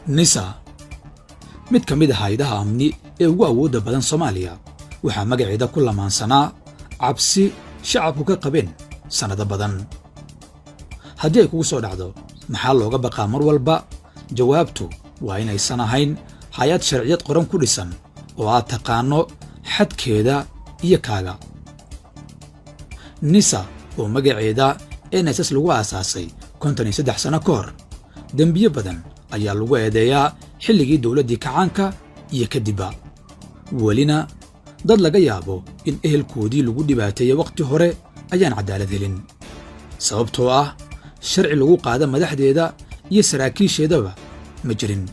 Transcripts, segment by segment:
nisa mid ka mid ah hay'adaha amni ee ugu awoodda badan Soomaaliya waxaa magaceeda ku lamaansanaa cabsi shacabku ka qabeen sanado badan. haddii ay kugu soo dhacdo maxaa looga baqaa mar walba, jawaabtu waa inaysan ahayn hay'ad sharciyad qoran ku dhisan oo aad taqaano xadkeeda iyo kaaga. nisa oo magaceeda NSS lagu aasaasay 53 sano ka hor, dembiyo badan ayaa lagu eedeeyaa xilligii dowladdii kacaanka iyo kadibba. welina dad laga yaabo in ehelkoodii lagu dhibaateeyey waqti hore ayaan cadaalad helin, sababtoo ah sharci lagu qaada madaxdeeda iyo saraakiisheedaba ma jirin.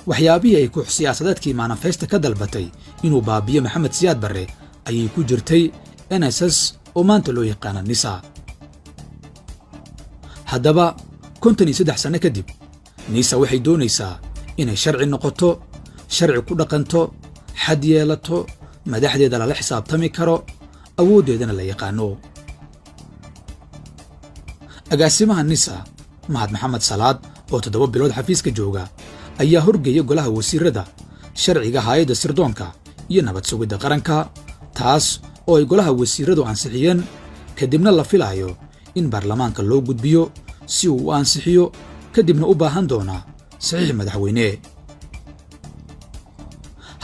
waxyaabihii ay koox siyaasadeedkii manifesta ka dalbatay inuu baabiyo Maxamed Siyaad Barre ayay ku jirtay NSS oo maanta loo yaqaana nisa. haddaba 53 sano kadib, nisa waxay doonaysaa inay sharci noqoto, sharci ku dhaqanto, xad yeelato, madaxdeeda lala xisaabtami karo, awooddeedana la yaqaano. agaasimaha nisa Mahad Maxamed Salaad oo 7 bilood xafiiska jooga ayaa horgeeyay golaha wasiirada sharciga hay'adda sirdoonka iyo nabad sugidda qaranka, taas oo ay golaha wasiiradu ansixiyeen, kadibna la filayo in baarlamaanka loo gudbiyo si uu u ansixiyo, kadibna u baahan doona saxiix madaxweyne.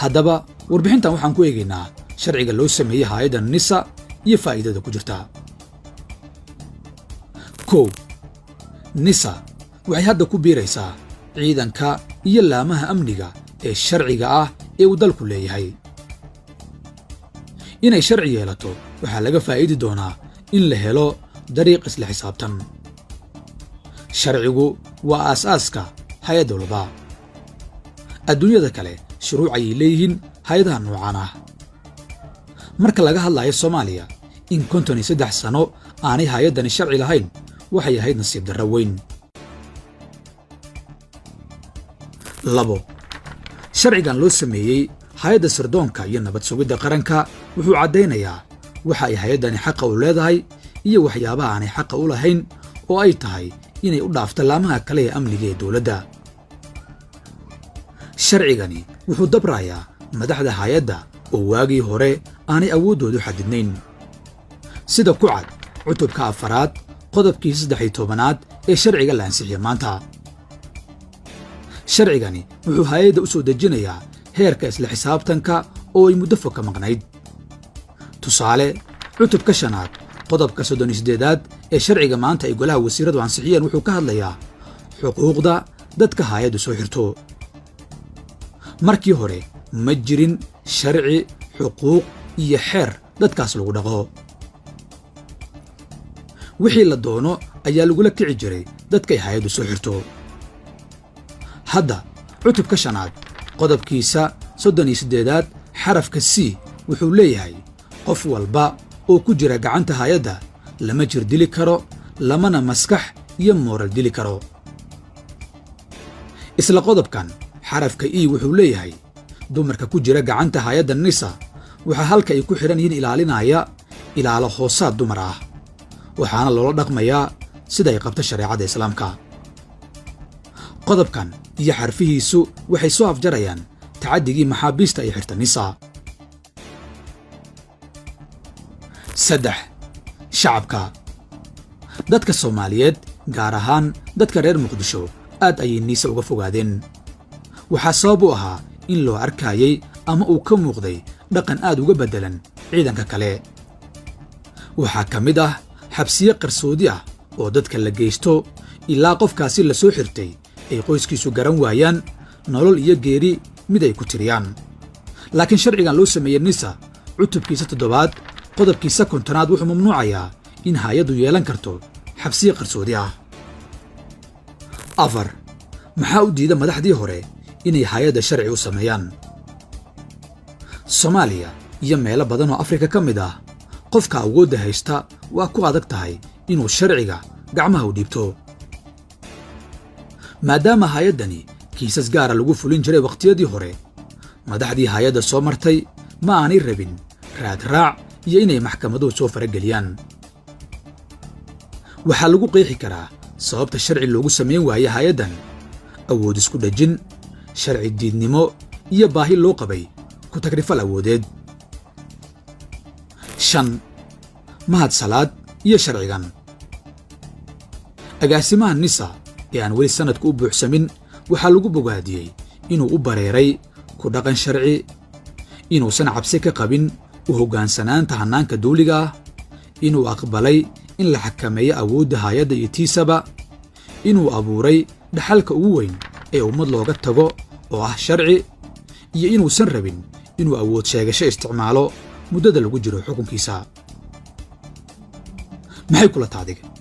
haddaba warbixintan waxaan ku eegaynaa sharciga loo sameeyey hay'adda nisa iyo faa'iidada ku jirta. nisa waxay hadda ku biiraysaa ciidanka iyo laamaha amniga ee sharciga ah ee uu dalku leeyahay. inay sharci yeelato waxaa laga faa'iidi doonaa in la helo dariiq isla xisaabtan. sharcigu waa aasaaska hay'ad walba. adduunyada kale shuruuc ayay leeyihiin hay'adaha noocaan ah. marka laga hadlayo Soomaaliya, in 53 sano aanay hay'addani sharci lahayn waxay ahayd nasiib darro weyn. 2. sharcigan loo sameeyey hay'adda sirdoonka iyo nabad sugidda qaranka wuxuu caddaynayaa waxa ay hay'addani xaqa u leedahay iyo waxyaabaha aanay xaqa u lahayn oo ay tahay inay u dhaafto laamaha kale ee amniga ee dowladda. sharcigani wuxuu dabrayaa madaxda hay'adda oo waagii hore aanay awooddoodu xadidnayn. sida ku cad cutubka 4 qodobkii 13aad ee sharciga la ansixiyey maanta. sharcigani wuxuu hay'adda u soo dejinayaa heerka isla xisaabtanka oo ay muddo fog ka maqnayd. tusaale, cutubka 5 qodobka 38aad ee sharciga maanta ay golaha wasiiradu ansixiyeen wuxuu ka hadlayaa xuquuqda dadka hay'addu soo xirto. markii hore ma jirin sharci, xuquuq iyo xeer dadkaas lagu dhaqo. wixii la doono ayaa lagula kici jiray dadkay hay'addu soo xirto. hadda cutubka 5 qodobkiisa 38aad xarafka C wuxuu leeyahay qof walba oo ku jira gacanta hay'adda lama jir dili karo, lamana maskax iyo mooral dili karo. isla qodobkan xarafka E wuxuu leeyahay dumarka ku jira gacanta hay'adda nisa waxaa halka ay ku xidhan yihiin ilaalinaya ilaalo hoosaad dumar ah, waxaana loola dhaqmayaa sida ay qabto shareecada islaamka. qodobkan iyo xarfihiisu waxay soo afjarayaan tacaddigii maxaabiista ay xirta nisa. 3. shacabka. dadka Soomaaliyeed, gaar ahaan dadka reer Muqdisho, aad ayay nisa uga fogaadeen. waxaa sabab u ahaa in loo arkayay ama uu ka muuqday dhaqan aad uga beddelan ciidanka kale. waxaa ka mid ah xabsiye qarsoodi ah oo dadka la geysto ilaa qofkaasi la soo xirtay ay qoyskiisu garan waayaan nolol iyo geeri mid ay ku tiriyaan. laakiin sharcigan loo sameeyey nisa cutubkiisa 7 qodobkiisa 50aad wuxuu mamnuucayaa in hay'addu yeelan karto xabsiye qarsoodi ah. 4. maxaa u diida madaxdii hore inay hay'adda sharci u sameeyaan? Soomaaliya iyo meelo badan oo Afrika ka mid ah, qofka awoodda haysta waa ku adag tahay inuu sharciga gacmaha u dhiibto. maadaama hay'addani kiisas gaara lagu fulin jiray waqtiyadii hore, madaxdii hay'adda soo martay ma aanay rabin raadraac iyo inay maxkamaduhu soo farageliyaan. waxaa lagu qeexi karaa sababta sharci loogu samayn waaye hay'addan awood isku dhajin sharci diidnimo iyo baahi loo qabay ku tagrifal awoodeed. 5 mahad salaad iyo sharcigan. agaasimaha nisa ee aan weli sanadku u buuxsamin waxaa lagu bogaadiyey inuu u bareeray ku dhaqan sharci, inuusan cabsi ka qabin u hoggaansanaanta hannaanka dawliga ah, inuu aqbalay in la xakameeyo awoodda hay'adda iyo tiisaba, inuu abuuray dhaxalka ugu weyn ee ummad looga tago oo ah sharci, iyo inuusan rabin inuu awood sheegasho isticmaalo muddada lagu jiro xukunkiisa. maxay kula taadiga